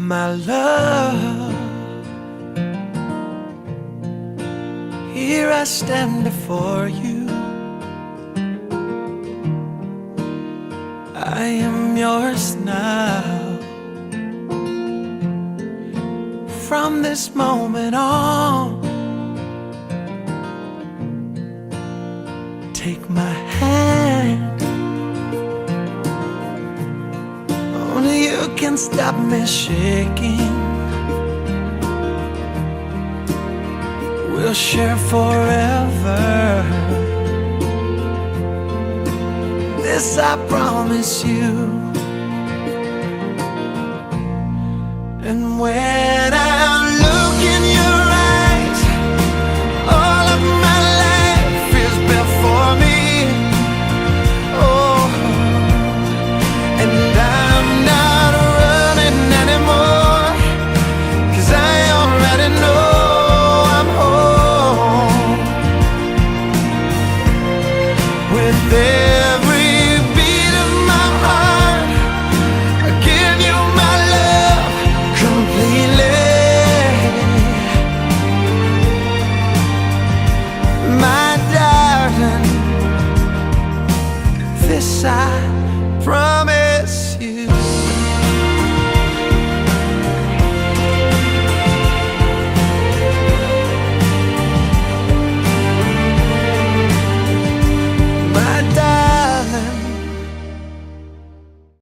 My love, here I stand before you. I am yours now. From this moment on, take my hand. Only you can stop me shaking. We'll share forever. This I promise you. And when I